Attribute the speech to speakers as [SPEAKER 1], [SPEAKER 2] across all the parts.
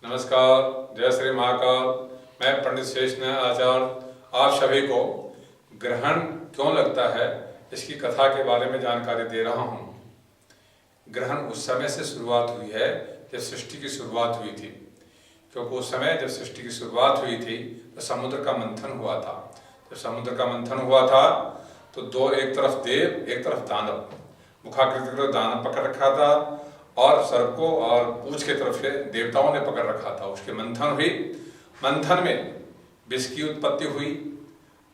[SPEAKER 1] नमस्कार, जय श्री महाकाल। मैं पंडित शेषनारायण आचार्य आप सभी को ग्रहण क्यों लगता है इसकी कथा के बारे में जानकारी दे रहा हूँ। ग्रहण उस समय से शुरुआत हुई है जब सृष्टि की शुरुआत हुई थी, क्योंकि उस समय जब सृष्टि की शुरुआत हुई थी तो समुद्र का मंथन हुआ था। जब समुद्र का मंथन हुआ था तो दो, एक तरफ देव एक तरफ दानव, मुखाकृति को दानव पकड़ रखा था और सर्प को और पूंछ के तरफ से देवताओं ने पकड़ रखा था। उसके मंथन हुई, मंथन में विष की उत्पत्ति हुई,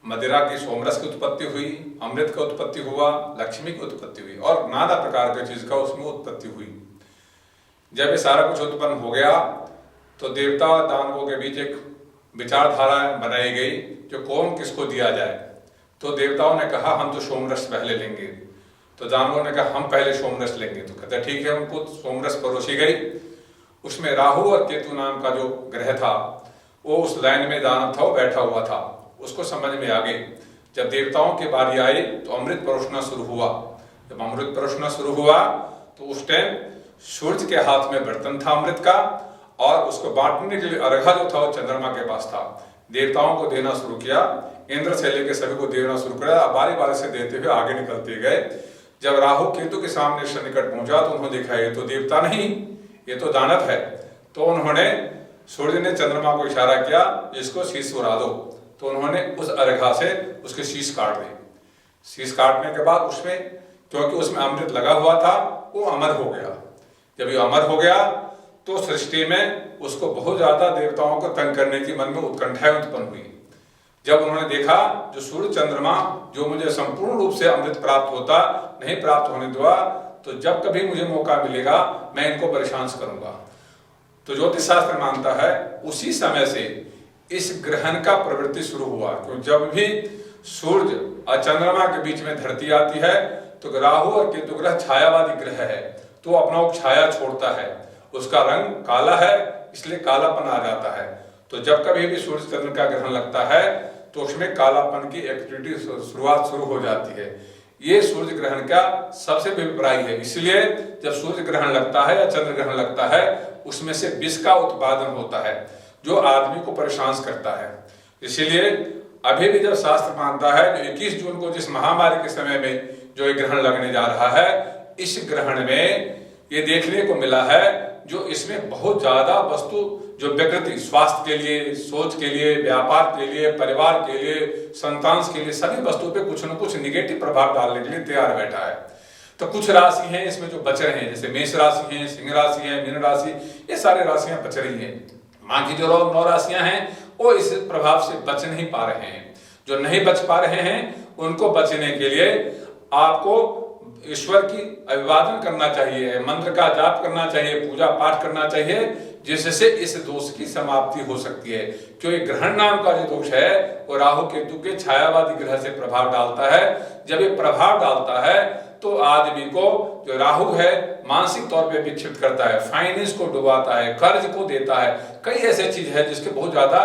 [SPEAKER 1] मदिरा की सोमरस की उत्पत्ति हुई, अमृत का उत्पत्ति हुआ, लक्ष्मी की उत्पत्ति हुई और नाना प्रकार की चीज का उसमें उत्पत्ति हुई। जब ये सारा कुछ उत्पन्न हो गया तो देवता दानवों के बीच एक विचारधारा बनाई गई जो कौन किसको दिया जाए। तो देवताओं ने कहा हम तो सोमरस पहले लेंगे, तो दानवों ने कहा हम पहले सोमरस लेंगे। तो कहते ठीक है, उनको सोमरस परोसी गई। उसमें राहु और केतु नाम का जो ग्रह था वो उस लाइन में दानव था, वो बैठा हुआ था। उसको समझ में आ गई। जब देवताओं की बारी आई तो अमृत परोसना शुरू हुआ। जब अमृत परोसना शुरू हुआ तो उस टाइम सूर्य के हाथ में बर्तन था अमृत का, और उसको बांटने के लिए अर्घा जो था वो चंद्रमा के पास था। देवताओं को देना शुरू किया, इंद्र से लेकर सभी को देना शुरू किया। बारी बारी से देते हुए आगे निकलते गए। जब राहु केतु के सामने से निकट पहुंचा तो उन्होंने देखा ये तो देवता नहीं, ये तो दानव है। तो उन्होंने, सूर्य ने चंद्रमा को इशारा किया इसको शीश उड़ा दो। तो उन्होंने उस अर्घा से उसके शीश काट दी। शीश काटने के बाद उसमें, क्योंकि उसमें अमृत लगा हुआ था, वो अमर हो गया। जब ये अमर हो गया तो सृष्टि में उसको बहुत ज्यादा देवताओं को तंग करने की मन में उत्कंठाएं उत्पन्न हुई। जब उन्होंने देखा जो सूर्य चंद्रमा जो मुझे संपूर्ण रूप से अमृत प्राप्त होता नहीं प्राप्त होने दूंगा, तो जब कभी मुझे मौका मिलेगा मैं इनको परेशान करूंगा। तो ज्योतिष शास्त्र मानता है उसी समय से इस ग्रहण का प्रवृत्ति शुरू हुआ। क्योंकि जब भी सूर्य और चंद्रमा के बीच में धरती आती है तो राहु और केतु ग्रह छायावादी ग्रह है, तो अपना छाया छोड़ता है। उसका रंग काला है, इसलिए कालापन आ जाता है। तो जब कभी भी सूर्य चंद्र का ग्रहण लगता है तो उसमें कालापन की एक्टिविटी शुरुआत शुरू हो जाती है। ये सूर्य ग्रहण का सबसे अभिप्राय है। इसलिए जब सूर्य ग्रहण लगता है या चंद्र ग्रहण लगता है उसमें से विष का उत्पादन होता है जो आदमी को परेशान करता है। इसीलिए अभी भी जब शास्त्र मानता है जो 21 जून को जिस महामारी के समय में जो ये ग्रहण लगने जा रहा है, इस ग्रहण में ये देखने को मिला है जो इसमें बहुत ज्यादा वस्तु जो व्यक्ति स्वास्थ्य के लिए, सोच के लिए, व्यापार के लिए, परिवार के लिए, संतान के लिए, सभी वस्तुओं पे कुछ न कुछ निगेटिव प्रभाव डालने के लिए तैयार बैठा है। तो कुछ राशि हैं इसमें जो बच रहे हैं, जैसे मेष राशि है, सिंह राशि है, मीन राशि, ये सारी राशियां बच रही हैं। बाकी जो 9 राशियां हैं वो इस प्रभाव से बच नहीं पा रहे हैं। जो नहीं बच पा रहे हैं उनको बचने के लिए आपको ईश्वर की अभिवादन करना चाहिए, मंत्र का जाप करना चाहिए, पूजा पाठ करना चाहिए, जिससे इस दोष की समाप्ति हो सकती है। क्योंकि ग्रहण नाम का जो दोष है वो राहु केतु के छायावादी ग्रह से प्रभाव डालता है। जब ये प्रभाव डालता है तो आदमी को जो राहु है मानसिक तौर पे विक्षिप्त करता है, फाइनेंस को डुबाता है, कर्ज को देता है। कई ऐसे चीज है जिसके बहुत ज्यादा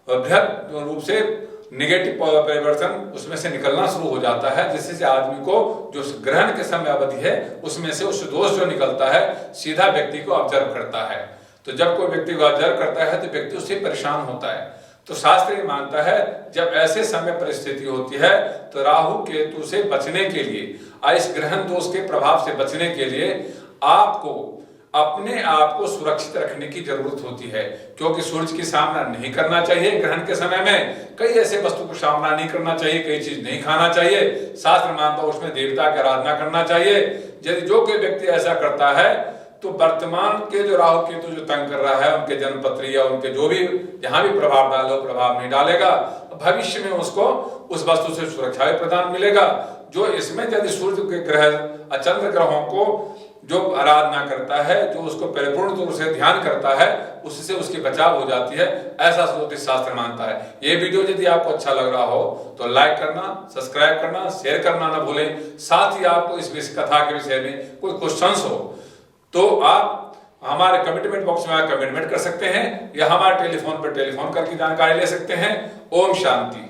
[SPEAKER 1] बृहद रूप से नेगेटिव परिवर्तन उसमें से निकलना शुरू हो जाता है, जिससे आदमी को जो ग्रहण के समय अवधि है उसमें से उस दोष जो निकलता है सीधा व्यक्ति को ऑब्जर्व करता है। तो जब कोई व्यक्ति को ऑब्जर्व करता है तो व्यक्ति उससे परेशान होता है। तो शास्त्र ये मानता है जब ऐसे समय परिस्थिति होती है तो राहु केतु से बचने के लिए, इस ग्रहण दोष के प्रभाव से बचने के लिए आपको अपने आप को सुरक्षित रखने की जरूरत होती है। क्योंकि सूर्य की सामना नहीं करना चाहिए ग्रहण के समय में, कई ऐसे वस्तु को सामना नहीं करना चाहिए, कई चीज नहीं खाना चाहिए। शास्त्र मानता है उसमें देवता की आराधना करना चाहिए। यदि जो कोई व्यक्ति ऐसा करता है तो वर्तमान के जो राहु केतु जो तंग कर रहा है उनके जन्मपत्री या उनके जो भी जहां भी प्रभाव डाले वो प्रभाव नहीं डालेगा। भविष्य में उसको उस वस्तु से सुरक्षा प्रदान मिलेगा। जो इसमें यदि सूर्य के ग्रह चंद्र ग्रहों को जो आराधना करता है, जो उसको परिपूर्ण रूप से ध्यान करता है, उससे उसकी बचाव हो जाती है, ऐसा ज्योतिष शास्त्र मानता है। ये वीडियो यदि आपको अच्छा लग रहा हो तो लाइक करना, सब्सक्राइब करना, शेयर करना ना भूलें। साथ ही आपको इस कथा के विषय में कोई क्वेश्चंस हो तो आप हमारे कमेंट बॉक्स में कमेंट कर सकते हैं या हमारे टेलीफोन पर टेलीफोन करके जानकारी ले सकते हैं। ओम शांति।